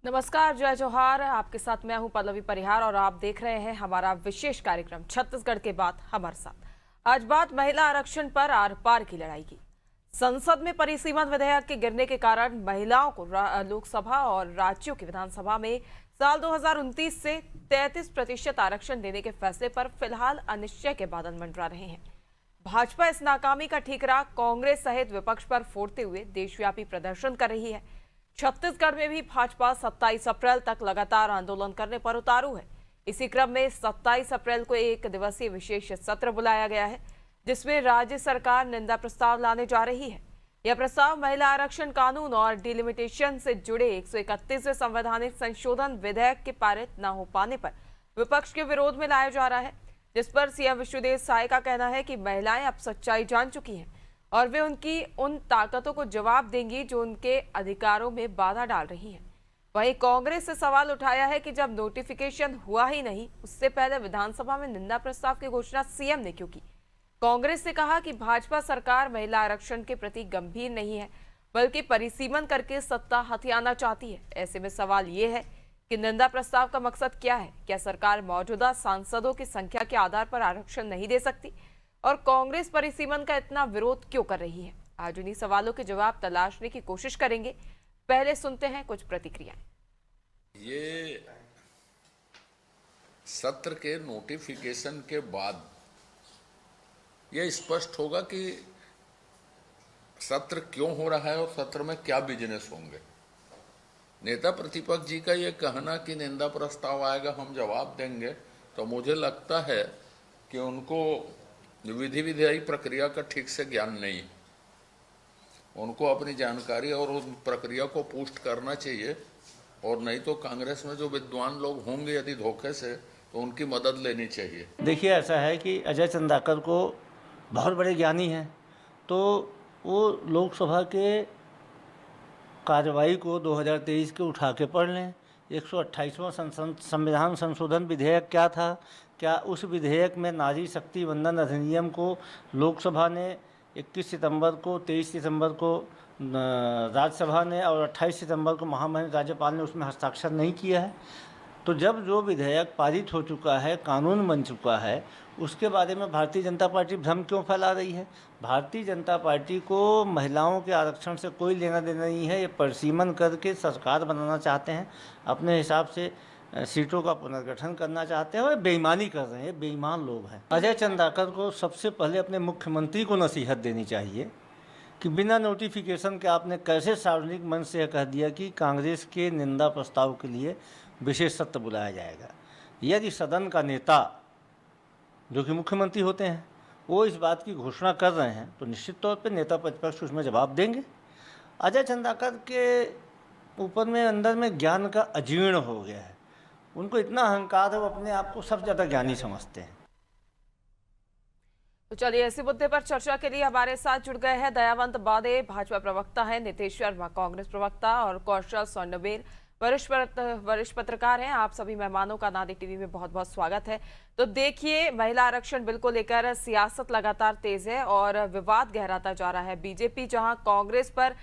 नमस्कार, जय जोहार। आपके साथ मैं हूं पल्लवी परिहार और आप देख रहे हैं हमारा विशेष कार्यक्रम छत्तीसगढ़ के बात हमारे साथ। आज बात महिला आरक्षण पर आर पार की लड़ाई की। संसद में परिसीमन विधेयक के गिरने के कारण महिलाओं को लोकसभा और राज्यों की विधानसभा में साल 2029 से 33% आरक्षण देने के फैसले पर फिलहाल अनिश्चय के बादल मंडरा रहे हैं। भाजपा इस नाकामी का ठीकरा कांग्रेस सहित विपक्ष पर फोड़ते हुए देशव्यापी प्रदर्शन कर रही है। छत्तीसगढ़ में भी भाजपा 27 अप्रैल तक लगातार आंदोलन करने पर उतारू है। इसी क्रम में 27 अप्रैल को एक दिवसीय विशेष सत्र बुलाया गया है, जिसमें राज्य सरकार निंदा प्रस्ताव लाने जा रही है। यह प्रस्ताव महिला आरक्षण कानून और डिलिमिटेशन से जुड़े 131वें संवैधानिक संशोधन विधेयक के पारित न हो पाने पर विपक्ष के विरोध में लाया जा रहा है, जिस पर सीएम विष्णुदेव साय का कहना है कि महिलाएं अब सच्चाई जान चुकी हैं और वे उनकी उन ताकतों को जवाब देंगी जो उनके अधिकारों में बाधा डाल रही हैं। वहीं कांग्रेस से सवाल उठाया है कि जब नोटिफिकेशन हुआ ही नहीं, उससे पहले विधानसभा में निंदा प्रस्ताव की घोषणा सीएम ने क्यों की। कांग्रेस ने कहा कि भाजपा सरकार महिला आरक्षण के प्रति गंभीर नहीं है, बल्कि परिसीमन करके सत्ता हथियाना चाहती है। ऐसे में सवाल ये है कि निंदा प्रस्ताव का मकसद क्या है। क्या सरकार मौजूदा सांसदों की संख्या के आधार पर आरक्षण नहीं दे सकती और कांग्रेस परिसीमन का इतना विरोध क्यों कर रही है? आज उन्हीं सवालों के जवाब तलाशने की कोशिश करेंगे। पहले सुनते हैं कुछ प्रतिक्रियाएं। ये सत्र के नोटिफिकेशन के बाद यह स्पष्ट होगा कि सत्र क्यों हो रहा है और सत्र में क्या बिजनेस होंगे। नेता प्रतिपक्ष जी का यह कहना कि निंदा प्रस्ताव आएगा हम जवाब देंगे, तो मुझे लगता है कि उनको विधि विधायी प्रक्रिया का ठीक से ज्ञान नहीं। उनको अपनी जानकारी और उस प्रक्रिया को पुष्ट करना चाहिए, और नहीं तो कांग्रेस में जो विद्वान लोग होंगे यदि धोखे से, तो उनकी मदद लेनी चाहिए। देखिए, ऐसा है कि अजय चंद्राकर को बहुत बड़े ज्ञानी हैं, तो वो लोकसभा के कार्रवाई को 2023 के उठा के पढ़ लें। 128वां संविधान संशोधन विधेयक क्या था, क्या उस विधेयक में नारी शक्ति वंदन अधिनियम को लोकसभा ने 21 सितंबर को, 23 सितंबर को राज्यसभा ने और 28 सितंबर को महामहिम राज्यपाल ने उसमें हस्ताक्षर नहीं किया है। तो जब जो विधेयक पारित हो चुका है, कानून बन चुका है, उसके बारे में भारतीय जनता पार्टी भ्रम क्यों फैला रही है? भारतीय जनता पार्टी को महिलाओं के आरक्षण से कोई लेना देना नहीं है। ये परिसीमन करके सरकार बनाना चाहते हैं, अपने हिसाब से सीटों का पुनर्गठन करना चाहते हैं और बेईमानी कर रहे हैं। बेईमान लोग हैं। अजय चंद्राकर को सबसे पहले अपने मुख्यमंत्री को नसीहत देनी चाहिए कि बिना नोटिफिकेशन के आपने कैसे सार्वजनिक मंच से कह दिया कि कांग्रेस के निंदा प्रस्ताव के लिए विशेष सत्र बुलाया जाएगा। यदि सदन का नेता, जो कि मुख्यमंत्री होते हैं, वो इस बात की घोषणा कर रहे हैं, तो निश्चित तौर पे नेता प्रतिपक्ष उसमें जवाब देंगे। अजय चंद्राकर के ऊपर में अंदर में ज्ञान का अजीर्ण हो गया है। उनको इतना अहंकार है, वो अपने आप को सबसे ज़्यादा ज्ञानी समझते हैं। तो चलिए, इसी मुद्दे पर चर्चा के लिए हमारे साथ जुड़ गए हैं दयावंत बादे, भाजपा प्रवक्ता है, नीतीश शर्मा कांग्रेस प्रवक्ता और कौशल स्वर्णबेर वरिष्ठ पत्रकार हैं। आप सभी मेहमानों का नादी टीवी में बहुत बहुत स्वागत है। तो देखिए, महिला आरक्षण बिल को लेकर सियासत लगातार तेज है और विवाद गहराता जा रहा है। बीजेपी जहां कांग्रेस पर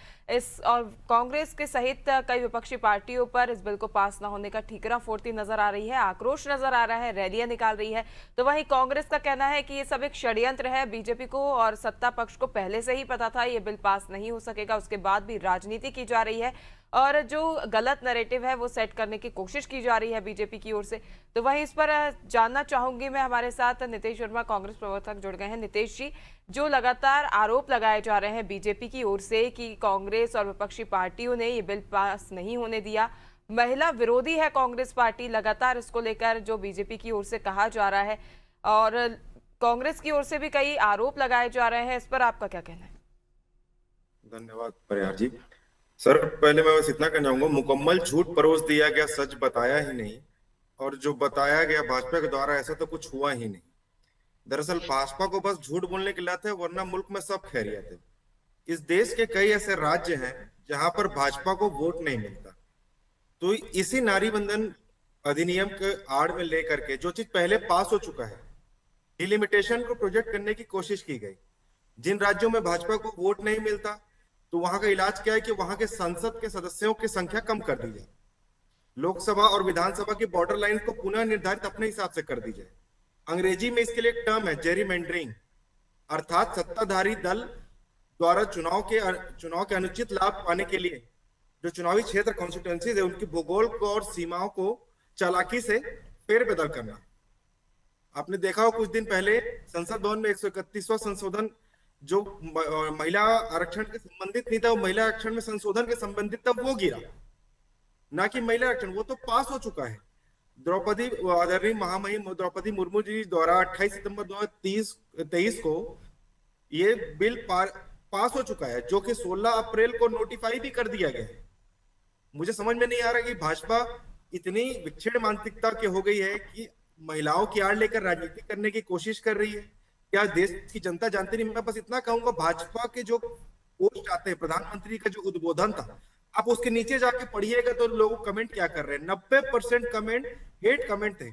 और कांग्रेस के सहित कई विपक्षी पार्टियों पर इस बिल को पास न होने का ठीकरा फोड़ती नजर आ रही है, आक्रोश नजर आ रहा है, रैलियां निकाल रही है। तो वहीं कांग्रेस का कहना है कि ये सब एक षड्यंत्र है। बीजेपी को और सत्ता पक्ष को पहले से ही पता था ये बिल पास नहीं हो सकेगा, उसके बाद भी राजनीति की जा रही है और जो गलत नैरेटिव है वो सेट करने की कोशिश की जा रही है बीजेपी की ओर से। तो वहीं इस पर जानना चाहूंगी मैं, हमारे साथ नीतीश शर्मा कांग्रेस प्रवक्ता जुड़ गए हैं। नीतीश जी, जो लगातार आरोप लगाए जा रहे हैं बीजेपी की ओर से कि कांग्रेस और विपक्षी पार्टियों ने ये बिल पास नहीं होने दिया, महिला विरोधी है कांग्रेस पार्टी, लगातार इसको लेकर जो बीजेपी की ओर से कहा जा रहा है और कांग्रेस की ओर से भी कई आरोप लगाए जा रहे हैं, इस पर आपका क्या कहना है? धन्यवाद परिहार जी। सर, पहले मैं बस इतना कहना चाहूंगा, मुकम्मल झूठ परोस दिया गया, सच बताया ही नहीं। और जो बताया गया भाजपा के द्वारा, ऐसा तो कुछ हुआ ही नहीं। दरअसल भाजपा को बस झूठ बोलने की लत है, वरना मुल्क में सब खैरियत है। इस देश के कई ऐसे राज्य हैं जहां पर भाजपा को वोट नहीं मिलता। तो इसी नारी बंधन अधिनियम के आड़ में लेकर के जो चीज पहले पास हो चुका है, डिलिमिटेशन को प्रोजेक्ट करने की कोशिश की गई। जिन राज्यों में भाजपा को वोट नहीं मिलता, तो वहां का इलाज क्या है कि वहां के संसद के सदस्यों की संख्या कम कर दी जाए। लोकसभा और विधानसभा की बॉर्डर लाइन को पुनः निर्धारित अपने हिसाब से कर दी जाए। अंग्रेजी में इसके लिए एक टर्म है जेरीमेंडरिंग, अर्थात सत्ताधारी दल द्वारा चुनाव के अनुचित लाभ पाने के लिए जो चुनावी क्षेत्र कॉन्स्टिट्यूएंसीज है उनकी भूगोल को और सीमाओं को चालाकी से फेरबदल करना। आपने देखा हो कुछ दिन पहले संसद भवन में 131वां संशोधन जो महिला आरक्षण के संबंधित नहीं था, वो महिला आरक्षण में संशोधन के संबंधित था, वो गिरा, ना कि महिला आरक्षण, वो तो पास हो चुका है। आदरणीय महामहिम द्रौपदी मुर्मू जी द्वारा 28 सितंबर 2023 को ये बिल पास हो चुका है, जो कि 16 अप्रैल को नोटिफाई भी कर दिया गया है। मुझे समझ में नहीं आ रहा कि भाजपा इतनी विक्षिण मानसिकता की हो गई है कि महिलाओं की आड़ लेकर राजनीति करने की कोशिश कर रही है। क्या देश की जनता जानती नहीं? मैं बस इतना कहूंगा, भाजपा के जो पोस्ट आते हैं, प्रधानमंत्री का जो उद्बोधन था, आप उसके नीचे जाके पढ़िएगा तो लोग कमेंट क्या कर रहे हैं। 90% कमेंट हेट कमेंट थे।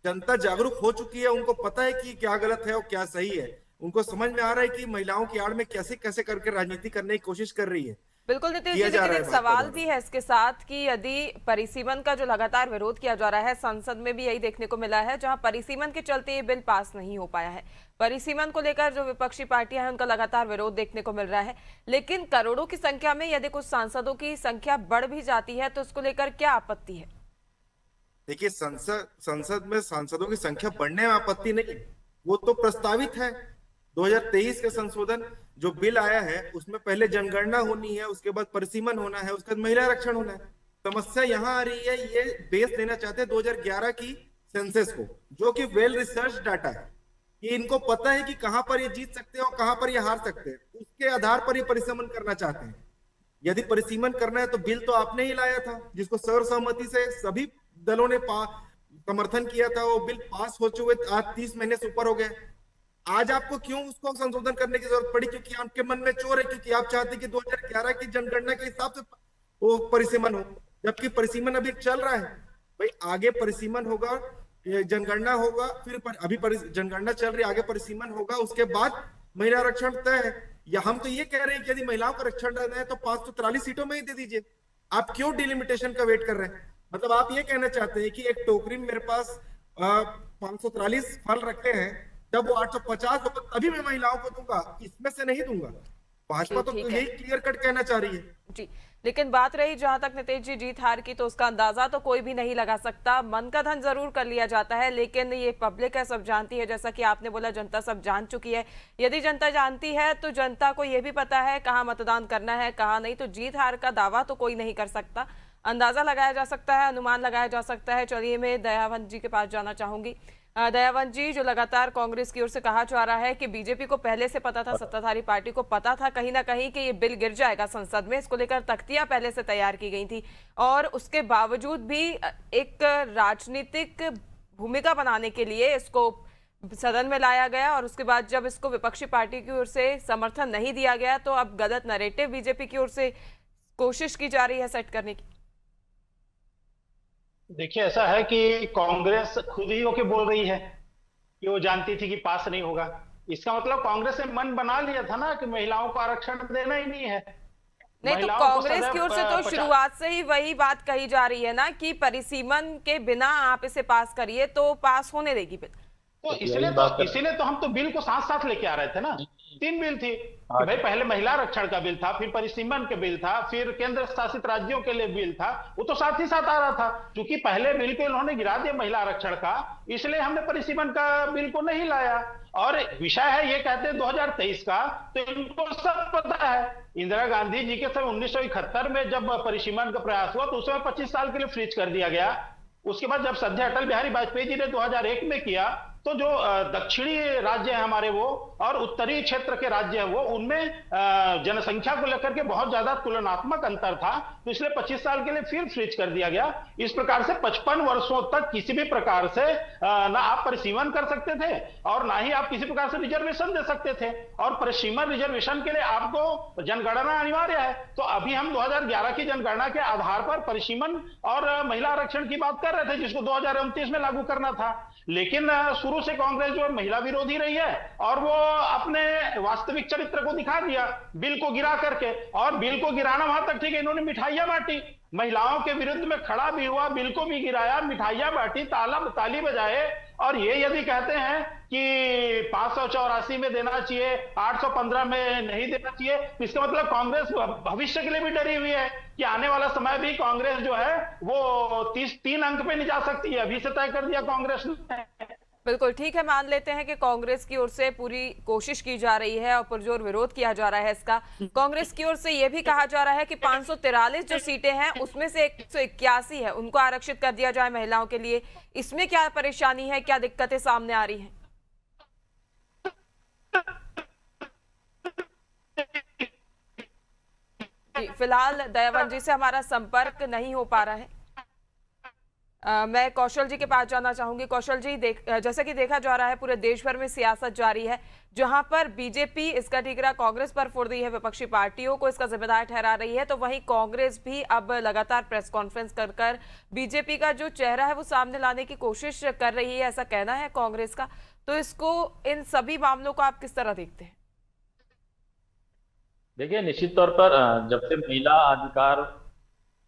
जनता जागरूक हो चुकी है, उनको पता है कि क्या गलत है और क्या सही है। उनको समझ में आ रहा है कि महिलाओं की आड़ में कैसे कैसे करके राजनीति करने की कोशिश कर रही है। बिल्कुल नीतीश जी, लेकिन एक सवाल भी है इसके साथ कि यदि परिसीमन का जो लगातार विरोध किया जा रहा है, संसद में भी यही देखने को मिला है, जहां परिसीमन के चलते ये बिल पास नहीं हो पाया है। परिसीमन को लेकर जो विपक्षी पार्टियां हैं उनका लगातार विरोध देखने को मिल रहा है, लेकिन करोड़ों की संख्या में यदि कुछ सांसदों की संख्या बढ़ भी जाती है तो उसको लेकर क्या आपत्ति है? देखिए, संसद में सांसदों की संख्या बढ़ने में आपत्ति नहीं, वो तो प्रस्तावित है। 2023 का संशोधन जो बिल आया है उसमें पहले जनगणना होनी है, उसके बाद परिसीमन होना है, उसके बाद महिला आरक्षण होना है। समस्या यहाँ आ रही है, ये बेस देना चाहते हैं 2011 की सेंसस को, जो कि वेल रिसर्च डाटा है कि इनको पता है कि कहां पर ये जीत सकते हैं और कहां पर ये हार सकते हैं। उसके आधार पर ये परिसीमन करना चाहते हैं। यदि परिसीमन करना है तो बिल तो आपने ही लाया था, जिसको सर्वसम्मति से सभी दलों ने समर्थन किया था। वो बिल पास हो चुके आज 30 महीने से ऊपर हो गए। आज आपको क्यों उसको संशोधन करने की जरूरत पड़ी? क्योंकि आपके मन में चोर है, क्योंकि आप चाहते कि 2011 की जनगणना के हिसाब से वो परिसीमन हो, जबकि परिसीमन अभी चल रहा है। भाई आगे परिसीमन होगा, जनगणना होगा, फिर अभी जनगणना चल रही है, आगे परिसीमन होगा, उसके बाद महिला आरक्षण तय है। या हम तो ये कह रहे हैं कि यदि महिलाओं का आरक्षण देना है तो 543 सीटों में ही दे दीजिए। आप क्यों डिलिमिटेशन का वेट कर रहे हैं? मतलब आप ये कहना चाहते हैं कि एक टोकरी में मेरे पास 543 फल रखे हैं, जब वो 850 होगा तभी मैं महिलाओं को दूंगा, इसमें से नहीं दूंगा। भाजपा तो यही क्लियर कट कहना चाह रही है जी। लेकिन बात रही जहां तक नीतीश जी जीत हार की, तो उसका अंदाजा तो कोई भी नहीं लगा सकता। मन का धन जरूर कर लिया जाता है, लेकिन ये पब्लिक है, सब जानती है। जैसा कि आपने बोला, जनता सब जान चुकी है। यदि जनता जानती है तो जनता को यह भी पता है कहाँ मतदान करना है, कहाँ नहीं। तो जीत हार का दावा तो कोई नहीं कर सकता, अंदाजा लगाया जा सकता है, अनुमान लगाया जा सकता है। चलिए मैं दयावंत जी के पास जाना चाहूंगी। दयावंत जी, जो लगातार कांग्रेस की ओर से कहा जा रहा है कि बीजेपी को पहले से पता था, सत्ताधारी पार्टी को पता था कहीं ना कहीं कि ये बिल गिर जाएगा संसद में, इसको लेकर तख्तियां पहले से तैयार की गई थी, और उसके बावजूद भी एक राजनीतिक भूमिका बनाने के लिए इसको सदन में लाया गया, और उसके बाद जब इसको विपक्षी पार्टी की ओर से समर्थन नहीं दिया गया तो अब गलत नैरेटिव बीजेपी की ओर से कोशिश की जा रही है सेट करने की। देखिए, ऐसा है कि कांग्रेस खुद ही होके बोल रही है कि वो जानती थी कि पास नहीं होगा। इसका मतलब कांग्रेस ने मन बना लिया था ना कि महिलाओं को आरक्षण देना ही नहीं है। नहीं तो कांग्रेस की ओर से तो शुरुआत से ही वही बात कही जा रही है ना कि परिसीमन के बिना आप इसे पास करिए तो पास होने देगी बिल। तो इसीलिए तो हम तो बिल को साथ साथ लेके आ रहे थे ना। 3 बिल थी कि भाई पहले महिला आरक्षण का बिल था, फिर परिसीमन के बिल था, फिर केंद्र शासित राज्यों के लिए बिल था। वो तो साथ ही साथ आ रहा था। क्योंकि पहले बिल को इन्होंने गिरा दिया महिला आरक्षण का, इसलिए हमने परिसीमन का बिल को नहीं लाया। और विषय है, ये कहते हैं 2023 का, तो इनको सब पता है। इंदिरा गांधी जी के समय 1971 में जब परिसीमन का प्रयास हुआ तो उस समय 25 साल के लिए फ्रीज कर दिया गया। उसके बाद जब सध्या अटल बिहारी वाजपेयी जी ने 2001 में किया, तो जो दक्षिणी राज्य है हमारे वो और उत्तरी क्षेत्र के राज्य है वो, उनमें जनसंख्या को लेकर के बहुत ज्यादा तुलनात्मक अंतर था। तो इसलिए 25 साल के लिए फिर फ्रीज कर दिया गया। इस प्रकार से 55 वर्षों तक किसी भी प्रकार से ना आप परिसीमन कर सकते थे और ना ही आप किसी प्रकार से रिजर्वेशन दे सकते थे। और परिसीमन रिजर्वेशन के लिए आपको जनगणना अनिवार्य है। तो अभी हम 2011 की जनगणना के आधार पर परिसीमन और महिला आरक्षण की बात कर रहे थे, जिसको 2029 में लागू करना था। लेकिन शुरू से कांग्रेस जो है महिला विरोधी रही है और वो अपने वास्तविक चरित्र को दिखा दिया बिल को गिरा करके। और बिल को गिराना वहां तक ठीक है, इन्होंने मिठाइयां बांटी, महिलाओं के विरुद्ध में खड़ा भी हुआ, बिल को भी गिराया, मिठाइयां बांटी, ताली बजाए। और ये यदि कहते हैं कि 584 में देना चाहिए, 815 में नहीं देना चाहिए, तो इसका मतलब कांग्रेस भविष्य के लिए भी डरी हुई है कि आने वाला समय भी कांग्रेस जो है वो 3 अंक पे नहीं जा सकती है। अभी से तय कर दिया कांग्रेस ने। बिल्कुल ठीक है, मान लेते हैं कि कांग्रेस की ओर से पूरी कोशिश की जा रही है और पुरजोर विरोध किया जा रहा है इसका। कांग्रेस की ओर से यह भी कहा जा रहा है कि 543 जो सीटें हैं उसमें से 181 है उनको आरक्षित कर दिया जाए महिलाओं के लिए। इसमें क्या परेशानी है, क्या दिक्कतें सामने आ रही हैं? जी, फिलहाल दयावंत जी से हमारा संपर्क नहीं हो पा रहा है। मैं कौशल जी के पास जाना चाहूंगी। कौशल जी, जैसा कि देखा जा रहा है पूरे देश भर में सियासत जारी है, जहां पर बीजेपी इसका ठीकरा कांग्रेस पर फोड़ रही है, विपक्षी पार्टियों को इसका जिम्मेदार ठहरा रही है, तो वहीं कांग्रेस भी अब लगातार प्रेस कॉन्फ्रेंस कर बीजेपी का जो चेहरा है वो सामने लाने की कोशिश कर रही है, ऐसा कहना है कांग्रेस का। तो इसको, इन सभी मामलों को आप किस तरह देखते हैं? देखिए, निश्चित तौर पर जब से महिला अधिकार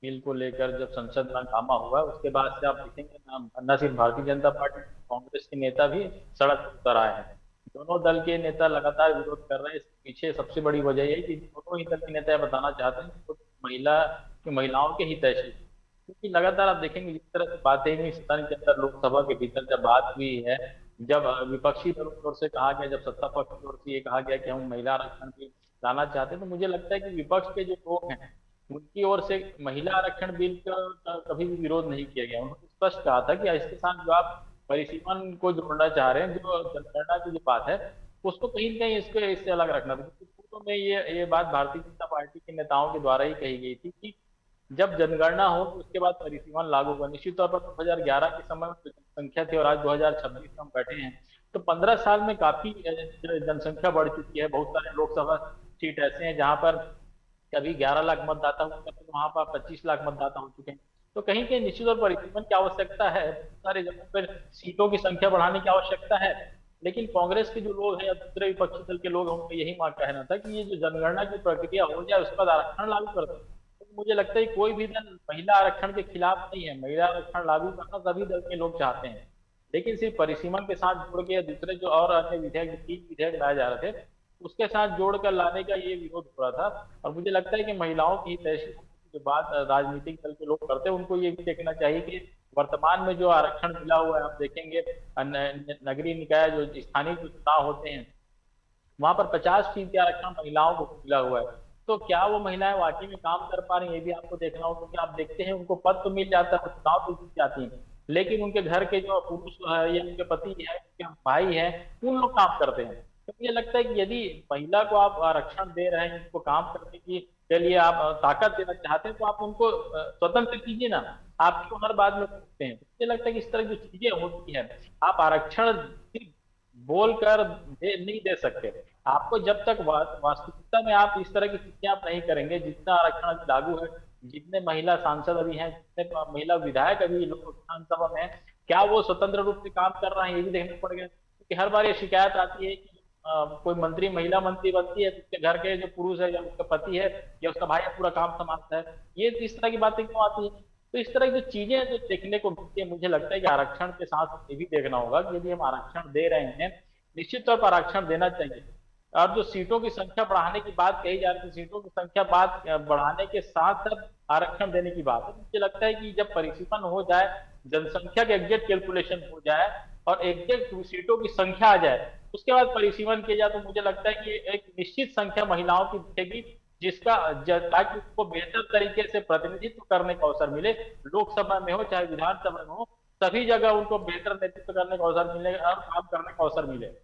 बिल को लेकर जब संसद में हंगामा हुआ उसके बाद से आप देखेंगे न सिर्फ भारतीय जनता पार्टी, कांग्रेस के नेता भी सड़क पर उतर आए हैं। दोनों दल के नेता लगातार विरोध कर रहे हैं। इसके पीछे सबसे बड़ी वजह यही कि दोनों ही दल के नेता बताना चाहते हैं कि महिलाओं के हितैषी, क्योंकि लगातार आप देखेंगे जिस तरह से बातें हुई सदन के अंदर, लोकसभा के भीतर जब बात हुई है, जब विपक्षी दलों की ओर से कहा गया, जब सत्ता पक्ष की ओर से ये कहा गया कि हम महिला आरक्षण भी लाना चाहते हैं, तो मुझे लगता है कि विपक्ष के जो लोग हैं उनकी ओर से महिला आरक्षण बिल का कभी भी विरोध नहीं किया गया। उन्होंने स्पष्ट कहा था कि इसके साथ जो आप परिसीमन को जोड़ना चाह रहे हैं, जो जनगणना की जो बात है, उसको कहीं न कहीं इससे अलग रखना था। तो में ये बात भारतीय जनता पार्टी के नेताओं के द्वारा ही कही गई थी कि जब जनगणना हो तो उसके बाद परिसीमन लागू होगा। निश्चित तौर पर 2011 के समय में जनसंख्या थी और आज 2026 में हम बैठे हैं, तो 15 साल में काफी जनसंख्या बढ़ चुकी है। बहुत सारे लोकसभा सीट ऐसे हैं जहां पर कभी 11 लाख मतदाता हुए, कभी वहां पर 25 लाख मतदाता हो चुके हैं। तो कहीं कहीं निश्चित तौर पर परिसीमन की आवश्यकता है, सारे जगहों पर सीटों की संख्या बढ़ाने की आवश्यकता है। लेकिन कांग्रेस के जो लोग हैं या दूसरे विपक्षी दल के लोग हैं, उनका यही मांग कहना था कि ये जो जनगणना की प्रक्रिया हो जाए उसके बाद आरक्षण लागू कर दो। तो मुझे लगता है कोई भी दल महिला आरक्षण के खिलाफ नहीं है। महिला आरक्षण लागू करना सभी दल के लोग चाहते हैं, लेकिन सिर्फ परिसीमन के साथ जोड़ के दूसरे जो और अन्य विधेयक, 3 विधेयक लाए जा रहे थे, उसके साथ जोड़कर लाने का ये विरोध हो रहा था। और मुझे लगता है कि महिलाओं की हितैषी जो बात राजनीतिक दल के लोग करते हैं, उनको ये भी देखना चाहिए कि वर्तमान में जो आरक्षण मिला हुआ है, आप देखेंगे नगरीय निकाय जो स्थानीय चुनाव होते हैं वहां पर 50% आरक्षण महिलाओं को मिला हुआ है। तो क्या वो महिलाएं वाकई में काम कर पा रही है, ये भी आपको देखना होगा। क्योंकि आप देखते हैं उनको पद तो मिल जाता है, चुनाव तो जीत जाती है, लेकिन उनके घर के जो पुरुष है या उनके पति है, उनके भाई है, उन लोग काम करते हैं। तो मुझे लगता है कि यदि महिला को आप आरक्षण दे रहे हैं, उनको काम करने के लिए आप ताकत देना चाहते हैं, तो आप उनको स्वतंत्र कीजिए ना, आप क्यों हर बात में पूछते हैं? मुझे लगता है कि इस तरह की चीजें होती है, आप आरक्षण बोलकर नहीं दे सकते। आपको जब तक वास्तविकता में आप इस तरह की चीजें आप नहीं करेंगे, जितना आरक्षण अभी लागू है, जितने महिला सांसद अभी हैं, जितने महिला विधायक अभी विधानसभा में है, क्या वो स्वतंत्र रूप से काम कर रहे हैं, ये भी देखना पड़ेगा। क्योंकि हर बार ये शिकायत आती है कि कोई मंत्री, महिला मंत्री बनती है, उसके घर के जो पुरुष है या उसका पति है या उसका भाई पूरा काम संभालता है। ये इस तरह की बातें क्यों आती है? तो इस तरह की जो चीजें जो देखने को मिलती है, मुझे लगता है कि आरक्षण के साथ ये भी देखना होगा कि यदि हम आरक्षण दे रहे हैं, निश्चित तौर पर आरक्षण देना चाहिए। और जो सीटों की संख्या बढ़ाने की बात कही जा रही है, सीटों की संख्या बढ़ाने के साथ साथ आरक्षण देने की बात है। मुझे लगता है कि जब परिसीमन हो जाए, जनसंख्या के एग्जैक्ट कैलकुलेशन हो जाए और एग्जैक्ट सीटों की संख्या आ जाए, उसके बाद परिसीमन किया जाए, तो मुझे लगता है कि एक निश्चित संख्या महिलाओं की दिखेगी, ताकि उसको बेहतर तरीके से प्रतिनिधित्व करने का अवसर मिले। लोकसभा में हो चाहे विधानसभा में हो, सभी जगह उनको बेहतर नेतृत्व करने का अवसर मिलेगा और काम करने का अवसर मिले।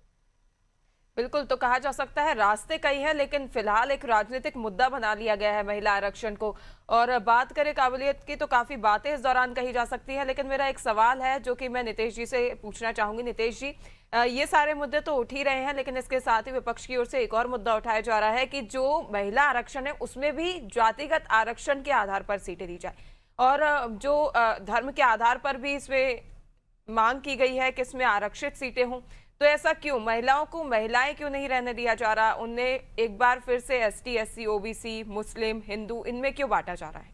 बिल्कुल, तो कहा जा सकता है रास्ते कई हैं, लेकिन फिलहाल एक राजनीतिक मुद्दा बना लिया गया है महिला आरक्षण को। और बात करें काबिलियत की, तो काफी बातें इस दौरान कही जा सकती हैं, लेकिन मेरा एक सवाल है जो कि मैं नितेश जी से पूछना चाहूंगी। नितेश जी, ये सारे मुद्दे तो उठ ही रहे हैं, लेकिन इसके साथ ही विपक्ष की ओर से एक और मुद्दा उठाया जा रहा है कि जो महिला आरक्षण है उसमें भी जातिगत आरक्षण के आधार पर सीटें दी जाए, और जो धर्म के आधार पर भी इसमें मांग की गई है कि इसमें आरक्षित सीटें हों, तो ऐसा क्यों? महिलाओं को महिलाएं क्यों नहीं रहने दिया जा रहा? उन्हें एक बार फिर से एसटी, एससी, ओबीसी, मुस्लिम, हिंदू, इनमें क्यों बांटा जा रहा है?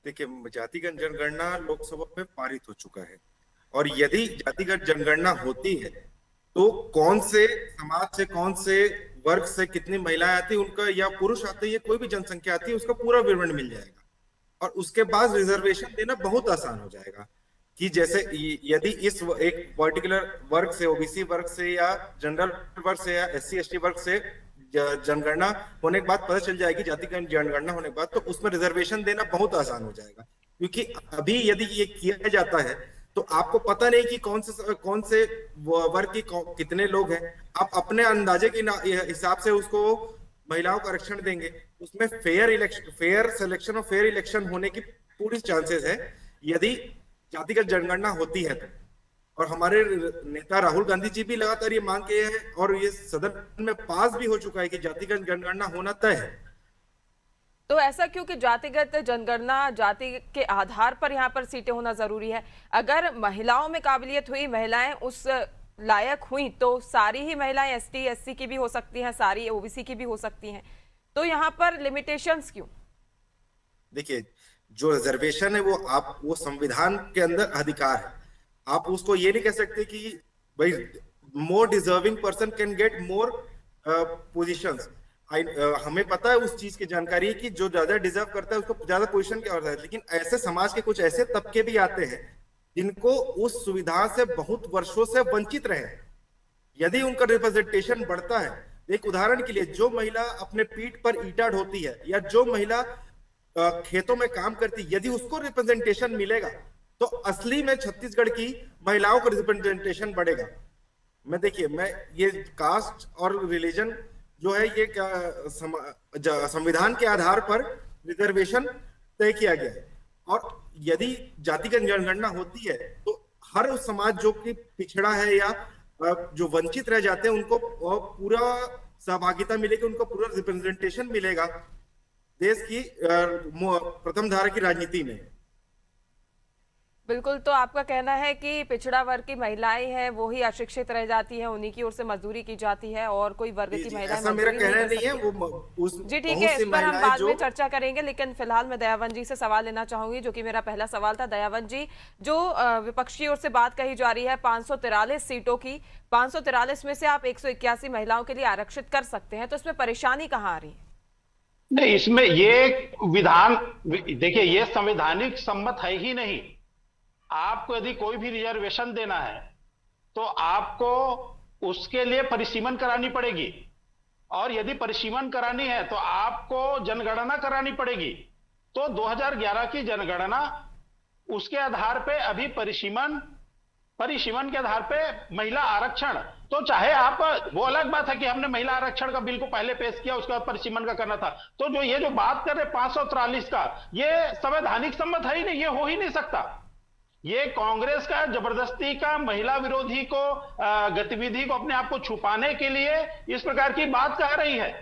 देखिए, जातिगत जनगणना लोकसभा में पारित हो चुका है, और यदि जातिगत जनगणना होती है तो कौन से समाज से, कौन से वर्ग से कितनी महिलाएं आती है उनका, या पुरुष आते हैं, कोई भी जनसंख्या आती है, उसका पूरा विवरण मिल जाएगा, और उसके बाद रिजर्वेशन देना बहुत आसान हो जाएगा। कि जैसे यदि इस एक पर्टिकुलर वर्ग से, ओबीसी वर्ग से या जनरल वर्ग से या एससी एसटी वर्ग से जनगणना होने के बाद पता चल जाएगी, जातिगत जनगणना होने के बाद, तो उसमें रिजर्वेशन देना बहुत आसान हो जाएगा। क्योंकि अभी यदि ये किया जाता है तो आपको पता नहीं कि कौन से वर्ग की कितने लोग हैं, आप अपने अंदाजे के हिसाब से उसको महिलाओं को आरक्षण देंगे, उसमें फेयर सिलेक्शन और फेयर इलेक्शन होने की पूरी चांसेस है यदि जातिगत जनगणना होती है तो। और हमारे नेता राहुल गांधी जी भी लगातार ये मांग किए हैं, और ये सदन में पास भी हो चुका है कि जातिगत जनगणना होना तय है। तो ऐसा क्यों कि जातिगत जनगणना, जाति के आधार पर यहाँ पर सीटें होना जरूरी है? अगर महिलाओं में काबिलियत हुई, महिलाएं उस लायक हुई, तो सारी ही महिलाएं एसटी, एससी की भी हो सकती हैं, सारी ओबीसी की भी हो सकती हैं, तो यहाँ पर लिमिटेशंस क्यों? देखिए, जो रिजर्वेशन है वो संविधान के अंदर अधिकार है। आप उसको ये नहीं कह सकते कि भाई मोर deserving person can get more positions. हमें पता है उस चीज की जानकारी है कि जो ज्यादा डिजर्व करता है उसको ज्यादा पोजीशन की आवश्यकता है, लेकिन ऐसे समाज के कुछ ऐसे तबके भी आते हैं जिनको उस सुविधा से बहुत वर्षों से वंचित रहे। यदि उनका रिप्रेजेंटेशन बढ़ता है, एक उदाहरण के लिए, जो महिला अपने पीठ पर ईंटा ढोती है या जो महिला खेतों में काम करती, यदि उसको रिप्रेजेंटेशन मिलेगा तो असली में छत्तीसगढ़ की महिलाओं का रिप्रेजेंटेशन बढ़ेगा। देखिए, मैं ये कास्ट और रिलीजन जो है ये संविधान के आधार पर रिजर्वेशन तय किया गया है, और यदि जातिगत जनगणना होती है तो हर उस समाज जो कि पिछड़ा है या जो वंचित रह जाते हैं उनको पूरा सहभागिता मिलेगी, उनको पूरा रिप्रेजेंटेशन मिलेगा देश की प्रथम धारा की राजनीति में। बिल्कुल, तो आपका कहना है कि पिछड़ा वर्ग की महिलाएं हैं वो ही अशिक्षित रह जाती हैं, उन्हीं की ओर से मजदूरी की जाती है, और कोई वर्ग की महिलाएं ऐसा मेरा कहना नहीं है। जी ठीक है, इस पर हम बाद में चर्चा करेंगे, लेकिन फिलहाल मैं दयावन जी से सवाल लेना चाहूंगी, जो कि मेरा पहला सवाल था। दयावन जी, जो विपक्षी ओर से बात कही जा रही है 543 सीटों की, 543 में से आप 181 महिलाओं के लिए आरक्षित कर सकते हैं, तो इसमें परेशानी कहाँ आ रही है? नहीं, इसमें ये विधान, देखिए, ये संवैधानिक सम्मत है ही नहीं। आपको यदि कोई भी रिजर्वेशन देना है तो आपको उसके लिए परिसीमन करानी पड़ेगी, और यदि परिसीमन करानी है तो आपको जनगणना करानी पड़ेगी। तो 2011 की जनगणना, उसके आधार पे अभी परिसीमन के आधार पे महिला आरक्षण, तो चाहे आप, वो अलग बात है कि हमने महिला आरक्षण का बिल को पहले पेश किया, उसके बाद परिसीमन का करना था। तो जो बात कर रहे 543 का, ये संवैधानिक सम्मत है ही नहीं, ये हो ही नहीं सकता। ये कांग्रेस का जबरदस्ती का महिला विरोधी को गतिविधि को अपने आप को छुपाने के लिए इस प्रकार की बात कह रही है।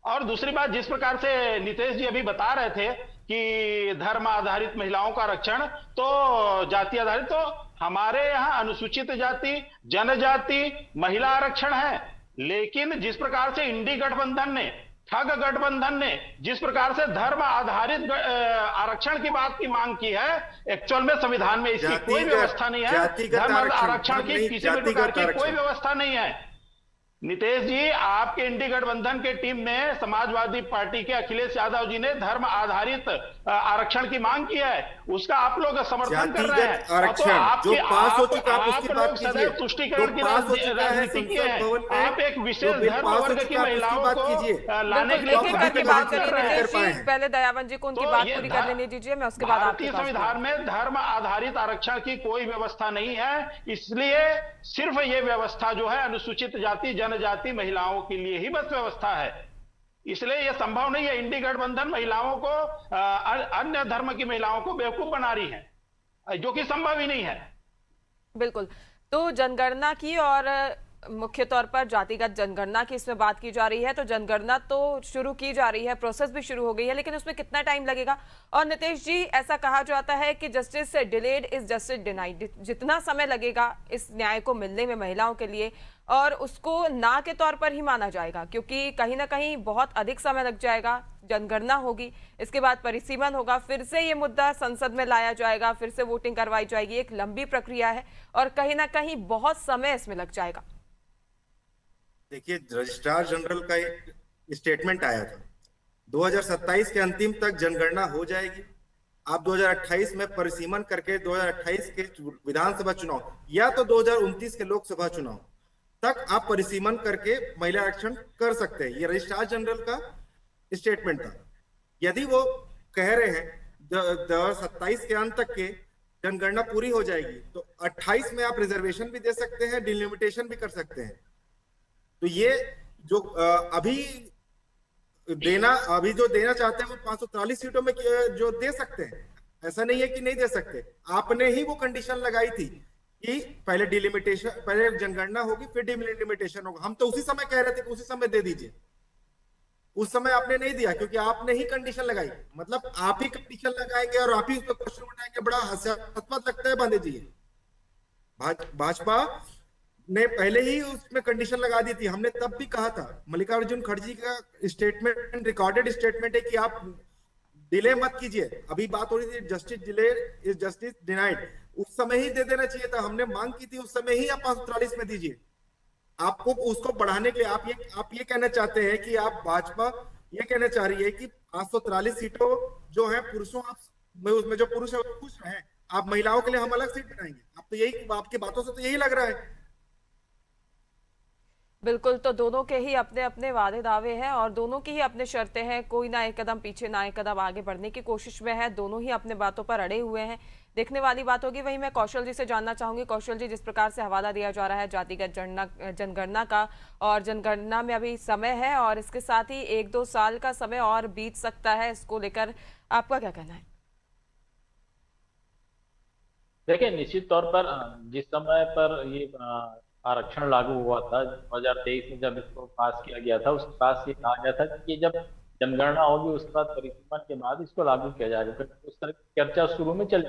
और दूसरी बात, जिस प्रकार से नीतीश जी अभी बता रहे थे कि धर्म आधारित महिलाओं का आरक्षण, तो जाति आधारित, तो हमारे यहाँ अनुसूचित जाति, जनजाति, महिला आरक्षण है। लेकिन जिस प्रकार से इंडी गठबंधन ने, ठग गठबंधन ने जिस प्रकार से धर्म आधारित आरक्षण की बात की मांग की है, एक्चुअल में संविधान में इसकी कोई व्यवस्था नहीं है। धर्म आरक्षण की किसी भी प्रकार की कोई व्यवस्था नहीं है। नीतीश जी, आपके इंडी गठबंधन के टीम में समाजवादी पार्टी के अखिलेश यादव जी ने धर्म आधारित आरक्षण की मांग की है, उसका आप लोग समर्थन कर रहे हैं। आरक्षण जो पास हो चुका है उसकी बात कीजिए, तुष्टिकरण की राजनीति की है। आप एक विशेष धर्म वर्ग की महिलाओं को लाने के लिए बात कर रहे हैं। पहले दयावन जी को उनकी बात पूरी कर लेने दीजिए, मैं उसके बाद भारतीय संविधान में धर्म आधारित आरक्षण की कोई व्यवस्था नहीं है। इसलिए सिर्फ ये व्यवस्था जो है अनुसूचित जाति, जनजाति, महिलाओं के लिए ही बस व्यवस्था है। इसलिए यह संभव नहीं है। इंडी गठबंधन महिलाओं को, अन्य धर्म की महिलाओं को बेवकूफ बना रही है, जो कि संभव ही नहीं है। बिल्कुल, तो जनगणना की और मुख्य तौर पर जातिगत जनगणना की इसमें बात की जा रही है, तो जनगणना तो शुरू की जा रही है, प्रोसेस भी शुरू हो गई है, लेकिन उसमें कितना टाइम लगेगा? और नितेश जी, ऐसा कहा जाता है कि justice delayed is justice denied. जितना समय लगेगा इस न्याय को मिलने में महिलाओं के लिए, और उसको ना के तौर पर ही माना जाएगा, क्योंकि कहीं ना कहीं बहुत अधिक समय लग जाएगा। जनगणना होगी, इसके बाद परिसीमन होगा, फिर से ये मुद्दा संसद में लाया जाएगा, फिर से वोटिंग करवाई जाएगी। एक लंबी प्रक्रिया है और कहीं ना कहीं बहुत समय इसमें लग जाएगा। देखिए, रजिस्ट्रार जनरल का एक स्टेटमेंट आया था 2027 के अंतिम तक जनगणना हो जाएगी। आप 2028 में परिसीमन करके 2028 के विधानसभा चुनाव या तो 2029 के लोकसभा चुनाव तक आप परिसीमन करके महिला आरक्षण कर सकते हैं। ये रजिस्ट्रार जनरल का स्टेटमेंट था। यदि वो कह रहे हैं 2027 के अंत तक के जनगणना पूरी हो जाएगी, तो 28 में आप रिजर्वेशन भी दे सकते हैं, डिलिमिटेशन भी कर सकते हैं। तो ये जो अभी जो देना चाहते हैं वो 543 सीटों में जो दे सकते हैं, ऐसा नहीं है कि नहीं दे सकते। आपने ही वो कंडीशन लगाई थी कि पहले डिलिमिटेशन, पहले जनगणना होगी फिर डिलिमिटेशन होगा। हम तो उसी समय कह रहे थे कि उसी समय दे दीजिए। उस समय आपने नहीं दिया क्योंकि आपने ही कंडीशन लगाई। मतलब आप ही कंडीशन लगाएंगे और आप ही उसका क्वेश्चन उठाएंगे। बड़ा हास्यास्पद लगता है बांधे जी। भाजपा ने पहले ही उसमें कंडीशन लगा दी थी। हमने तब भी कहा था, मल्लिकार्जुन खड़गे का स्टेटमेंट, रिकॉर्डेड स्टेटमेंट है कि आप डिले मत कीजिए। अभी बात हो रही थी justice delay is justice denied, उस समय ही दे देना चाहिए था। हमने मांग की थी उस समय ही आप 543 में दीजिए। आपको उसको बढ़ाने के लिए आप ये कहना चाहते हैं कि आप भाजपा ये कहना चाह रही है कि 543 सीटों जो है पुरुषों, आप उसमें जो पुरुष है वो खुश हैं, आप महिलाओं के लिए हम अलग सीट बनाएंगे। आप तो यही, आपकी बातों से तो यही लग रहा है। बिल्कुल, तो दोनों के ही अपने अपने वादे दावे हैं और दोनों की ही अपने शर्तें हैं। कोई ना एक कदम पीछे ना एक कदम आगे बढ़ने की कोशिश में है। दोनों ही अपने बातों पर अड़े हुए हैं। देखने वाली बात होगी। वहीं मैं कौशल जी से जानना चाहूंगी। कौशल जी, जिस प्रकार से हवाला दिया जा रहा है जातिगत जनगणना का, और जनगणना में अभी समय है और इसके साथ ही 1-2 साल का समय और बीत सकता है, इसको लेकर आपका क्या कहना है? देखिए, निश्चित तौर पर जिस समय पर ये आरक्षण लागू हुआ था 2023 में, जब इसको पास किया गया था, उसके पास ये कहा गया था कि जब जनगणना होगी उसके बाद परिसीमन के बाद इसको लागू किया जाएगा। फिर उस तरह की चर्चा शुरू में चली।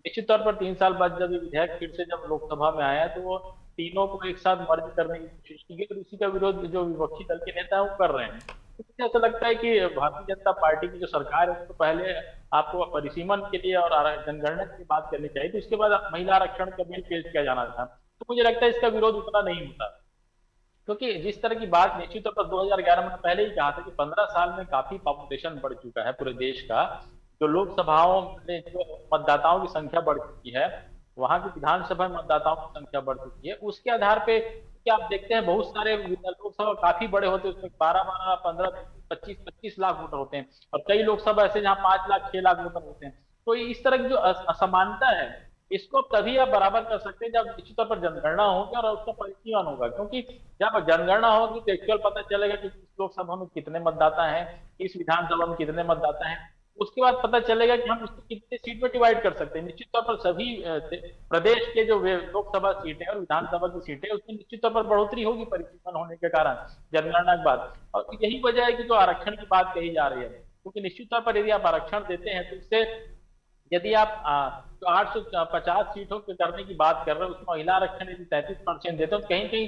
निश्चित तौर पर 3 साल बाद जब ये विधेयक फिर से जब लोकसभा में आया, तो वो तीनों को एक साथ मर्ज करने की कोशिश की गई और इसी का विरोध जो विपक्षी दल के नेता है वो कर रहे हैं। तो मुझे ऐसा लगता है कि भारतीय जनता पार्टी की जो सरकार है उसको पहले आपको परिसीमन के लिए और जनगणना की बात करनी चाहिए, तो उसके बाद महिला आरक्षण का बिल पेश किया जाना था। तो मुझे लगता है इसका विरोध उतना नहीं होता, क्योंकि जिस तरह की बात निश्चित तौर पर 2011 में पहले ही कहा था कि 15 साल में काफी पॉपुलेशन बढ़ चुका है पूरे देश का। जो लोकसभाओं में जो मतदाताओं की संख्या बढ़ चुकी है, वहां की विधानसभा में मतदाताओं की संख्या बढ़ चुकी है, उसके आधार पे क्या आप देखते हैं बहुत सारे लोकसभा काफी बड़े होते हैं, उसमें 12, 15, 25 लाख वोटर होते हैं, और कई लोकसभा ऐसे जहां 5 लाख 6 लाख वोटर होते हैं। तो इस तरह की जो असमानता है, इसको तभी आप बराबर कर सकते हैं जब निश्चित तौर पर जनगणना होगी और उसका परिसीमन होगा। क्योंकि जब जनगणना होगी तो एक्चुअल पता चलेगा कि इस लोकसभा में कितने मतदाता हैं, इस विधानसभा में कितने मतदाता हैं। उसके बाद पता चलेगा कि हम इसको कितने सीट में डिवाइड कर सकते हैं। निश्चित तौर पर सभी प्रदेश के जो लोकसभा सीटें और विधानसभा की सीटें, उसमें निश्चित तौर पर बढ़ोतरी होगी परिसीमन होने के कारण, जनगणना के बाद। और यही वजह है कि जो आरक्षण की बात कही जा रही है, क्योंकि निश्चित तौर पर यदि आप आरक्षण देते हैं तो इससे, यदि आप 850 सीटों के करने की बात कर रहे हैं, उसमें महिला आरक्षण यदि 33% देते हैं, तो कहीं कहीं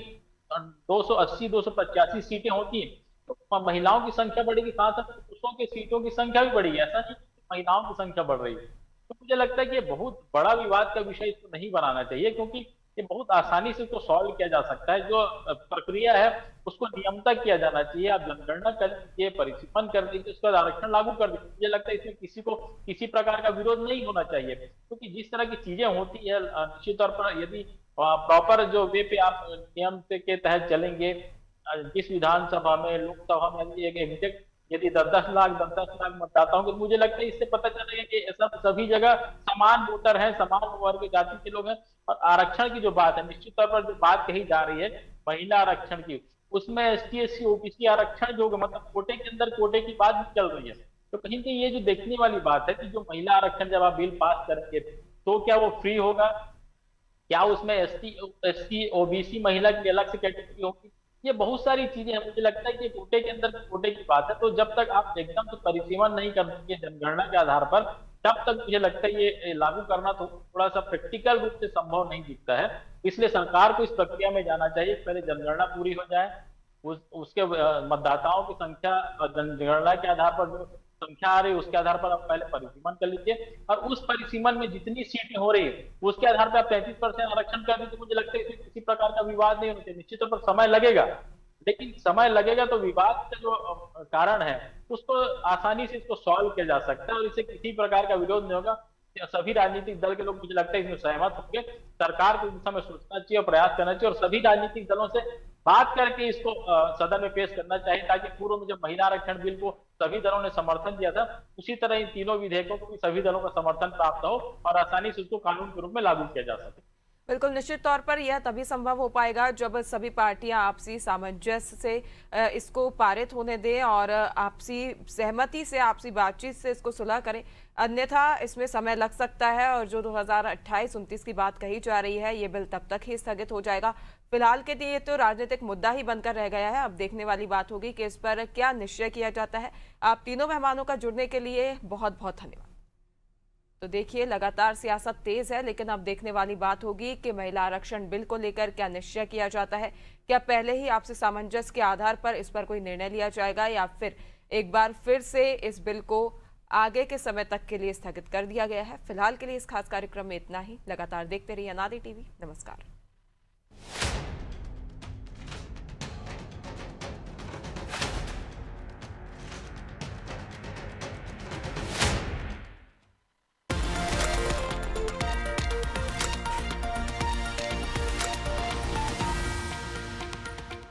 280-285 सीटें होती हैं, तो महिलाओं की संख्या बढ़ेगी, साथ साथ पुरुषों की सीटों की संख्या भी बढ़ेगी। ऐसा नहीं महिलाओं की संख्या बढ़ रही है। तो मुझे लगता है कि ये बहुत बड़ा विवाद का विषय इसको नहीं बनाना चाहिए, क्योंकि ये बहुत आसानी से इसको सॉल्व किया जा सकता है। जो प्रक्रिया है उसको नियमता किया जाना चाहिए। आप जनगणना कर दीजिए, परिसीमन कर दीजिए, उसके बाद आरक्षण लागू कर दीजिए। मुझे लगता है इसमें किसी को किसी प्रकार का विरोध नहीं होना चाहिए, क्योंकि जिस तरह की चीजें होती है, निश्चित तौर पर यदि प्रॉपर जो वे पे आप नियम के तहत चलेंगे, जिस विधानसभा में, लोकसभा में एक एग्जैक्ट यदि 10-10 लाख मतदाताओं को, मुझे लगता है इससे पता चलेगा कि ऐसा सभी जगह समान वोटर हैं, समान वर्ग जाति के लोग हैं। और आरक्षण की जो बात है, निश्चित तौर पर जो बात कही जा रही है महिला आरक्षण की, उसमें ST, SC, OBC आरक्षण जो मतलब कोटे के अंदर कोटे की बात भी चल रही है। तो कहीं कहीं ये जो देखने वाली बात है कि जो महिला आरक्षण जब आप बिल पास करेंगे तो क्या वो फ्री होगा, क्या उसमें एसटी ओबीसी महिला की अलग से कैटेगरी होगी? ये बहुत सारी चीजें हैं। मुझे लगता है कि कोटे के अंदर कोटे की बात है, तो जब तक आप एकदम से परिसीमन नहीं कर देंगे जनगणना के आधार पर, तब तक मुझे लगता है ये लागू करना तो थोड़ा सा प्रैक्टिकल रूप से संभव नहीं दिखता है। इसलिए सरकार को इस प्रक्रिया में जाना चाहिए, पहले जनगणना पूरी हो जाए, उसके मतदाताओं की संख्या जनगणना के आधार पर जो संख्या आ रही है उसके आधार पर आप पहले परिसीमन कर लीजिए, और उस परिसीमन में जितनी सीटें हो रही है उसके आधार पर आप 33% आरक्षण कर दीजिए। तो मुझे लगता है इसमें किसी प्रकार का विवाद नहीं होना चाहिए। निश्चित तौर पर समय लगेगा, लेकिन समय लगेगा तो विवाद का जो कारण है उसको आसानी से इसको सॉल्व किया जा सकता है, और इससे किसी प्रकार का विरोध नहीं होगा। सभी राजनीतिक दल के लोग मुझे लगता है इसमें सहमत होंगे। सरकार को इस दिशा में सोचना चाहिए और प्रयास करना चाहिए, और सभी राजनीतिक दलों से बात करके इसको सदन में पेश करना चाहिए, ताकि पूर्व में जब महिला आरक्षण बिल को सभी दलों ने समर्थन दिया था, उसी तरह इन तीनों विधेयकों को भी सभी दलों का समर्थन प्राप्त हो और आसानी से उसको कानून के रूप में लागू किया जा सके। बिल्कुल, निश्चित तौर पर यह तभी संभव हो पाएगा जब सभी पार्टियां आपसी सामंजस्य से इसको पारित होने दें और आपसी सहमति से, आपसी बातचीत से इसको सुलह करें। अन्यथा इसमें समय लग सकता है, और जो 2028-29 की बात कही जा रही है, ये बिल तब तक ही स्थगित हो जाएगा। फिलहाल के लिए तो राजनीतिक मुद्दा ही बनकर रह गया है। अब देखने वाली बात होगी कि इस पर क्या निश्चय किया जाता है। आप तीनों मेहमानों का जुड़ने के लिए बहुत बहुत धन्यवाद। तो देखिए, लगातार सियासत तेज है, लेकिन अब देखने वाली बात होगी कि महिला आरक्षण बिल को लेकर क्या निश्चय किया जाता है। क्या पहले ही आपसी सामंजस्य के आधार पर इस पर कोई निर्णय लिया जाएगा, या फिर एक बार फिर से इस बिल को आगे के समय तक के लिए स्थगित कर दिया गया है। फिलहाल के लिए इस खास कार्यक्रम में इतना ही। लगातार देखते रहिए अनादि टीवी। नमस्कार।